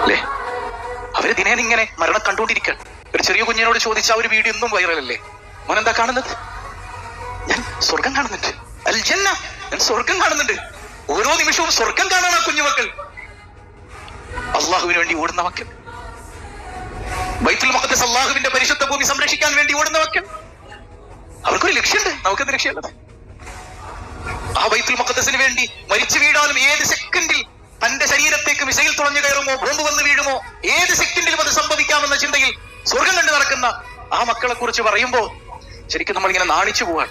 അല്ലേ? അവര് ദിനേന ഇങ്ങനെ മരണം കണ്ടുകൊണ്ടിരിക്കുക. ഒരു ചെറിയ കുഞ്ഞിനോട് ചോദിച്ച ഒരു വീഡിയോ ഒന്നും വൈറലല്ലേ? മോനെന്താ കാണുന്നത്? ഞാൻ സ്വർഗം കാണുന്നുണ്ട്, അൽ ജന്ന, ഞാൻ സ്വർഗം കാണുന്നുണ്ട്. ഓരോ നിമിഷവും സ്വർഗം കാണാൻ ആ കുഞ്ഞുമക്കൾ. അള്ളാഹുവിന് വേണ്ടി ഓടുന്ന മക്കൾ, ബൈത്തുൽ മുഖദ്ദസ് അള്ളാഹുവിന്റെ പരിശുദ്ധ ഭൂമി സംരക്ഷിക്കാൻ വേണ്ടി ഓടുന്ന മക്കൾ. അവർക്കൊരു ലക്ഷ്യമുണ്ട്, നമുക്കെന്ത് ലക്ഷ്യമുള്ളത്? ആ ബൈത്തുൽ മുഖദ്ദസിന് വേണ്ടി മരിച്ചു വീഴാനും ഏത് സെക്കൻഡിൽ തന്റെ ശരീരത്തേക്ക് മിസൈൽ തുളഞ്ഞു കയറുമോ, ബോംബ് വന്ന് വീഴുമോ, ഏത് സെക്കൻഡിലും അത് സംഭവിക്കാമെന്ന ചിന്തയിൽ സ്വർഗം കണ്ടു നടക്കുന്ന ആ മക്കളെ കുറിച്ച് പറയുമ്പോ ശരിക്കും നമ്മളിങ്ങനെ നാണിച്ചു പോവാണ്.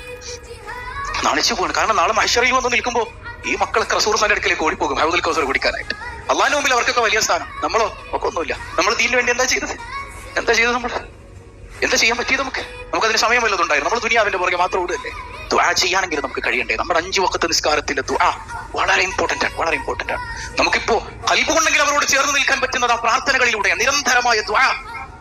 കാരണം നാളെ മഹ്ശറിൽ വന്ന് നിൽക്കുമ്പോ ഈ മക്കളൊക്കെ റസൂലുള്ളാഹിന്റെ അടുക്കലേക്ക് ഓടിപ്പോകും ഹൗദുൽ കൗസർ കുടിക്കാനായിട്ട്. അള്ളാഹിന്റെ മുമ്പിൽ അവർക്കൊക്കെ വലിയ സ്ഥാനം, നമ്മളോ ഒക്കെ ഒന്നുമില്ല. നമ്മൾ ദീനിന് വേണ്ടി എന്താ ചെയ്തത്? നമ്മൾ എന്താ ചെയ്യാൻ പറ്റിയത്? നമുക്കതിന് സമയം വല്ലതുണ്ടായിരുന്നു? നമ്മൾ ദുനിയാവിന്റെ പുറകെ മാത്രം ഓടുകയല്ലേ? ദുആ ചെയ്യാനെങ്കിലും നമുക്ക് കഴിയണ്ടേ? നമ്മുടെ 5 വഖത്ത് നിസ്കാരത്തിന്റെ ദുആ വളരെ ഇമ്പോർട്ടന്റ് ആണ്. നമുക്കിപ്പോ ഖൽബ് കൊണ്ടെങ്കിലും അവരോട് ചേർന്ന് നിൽക്കാൻ പറ്റുന്നത് ആ പ്രാർത്ഥനകളിലൂടെയാണ്, നിരന്തരമായ ദുആ.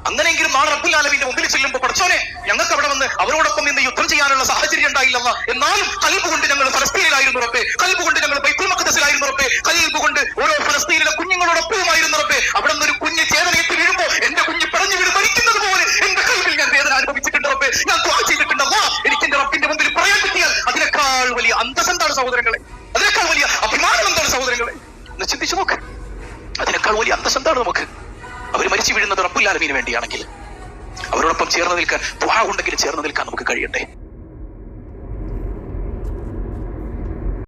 അങ്ങനെയെങ്കിലും നാളെ റബ്ബുൽ ആലമീന്റെ മുമ്പിൽ ചെല്ലുമ്പോൾ പഠിച്ചോനെ, ഞങ്ങൾക്ക് അവിടെ വന്ന് അവരോടൊപ്പം നിന്ന് യുദ്ധം ചെയ്യാനുള്ള സാഹചര്യം ഉണ്ടായില്ലല്ലോ, എന്നാലും ഖൽബ് കൊണ്ട് ഞങ്ങൾ ഫലസ്തീനിലായിരുന്നു റബ്ബേ, ഖൽബ് കൊണ്ട് ഞങ്ങൾ ബൈത്തുൽ മുഖദ്ദസിലായിരുന്നു റബ്ബേ, ഖൽബ് കൊണ്ട് ഓരോ ഫലസ്തീനിലെ കുഞ്ഞുങ്ങളോടൊപ്പമായിരുന്നു റബ്ബേ. അവിടെ നിന്ന് ഒരു കുഞ്ഞ് ചേതനയിട്ട് വീഴുമ്പോ എന്റെ കുഞ്ഞ് പിടഞ്ഞു വീണ് മരിക്കുന്നത് പോലെ എന്റെ ഖൽബിൽ ഞാൻ വേദന അനുഭവിച്ചിട്ടുണ്ട് റബ്ബേ, ഞാൻ ദുആ ചെയ്തിട്ടുണ്ട്. എനിക്ക് എന്റെ റബ്ബിന്റെ മുമ്പിൽ പറയാൻ പറ്റിയാൽ അതിനേക്കാൾ വലിയ അന്തസ് എന്താണ് സഹോദരങ്ങളെ? അതിനേക്കാൾ വലിയ അഭിമാനം എന്താണ് സഹോദരങ്ങളെ? എന്ന് ചിന്തിച്ചു നോക്ക്. അതിനേക്കാൾ വലിയ അന്തസ് എന്താണ് നമുക്ക്? അവർ മരിച്ചു വീഴുന്നത് റബ്ബുൽ ആലമീന് വേണ്ടിയാണെങ്കിൽ അവരോടൊപ്പം ചേർന്ന് നിൽക്കാൻ, ദുആ ഉണ്ടെങ്കിൽ ചേർന്ന് നിൽക്കാൻ നമുക്ക് കഴിയണ്ടേ?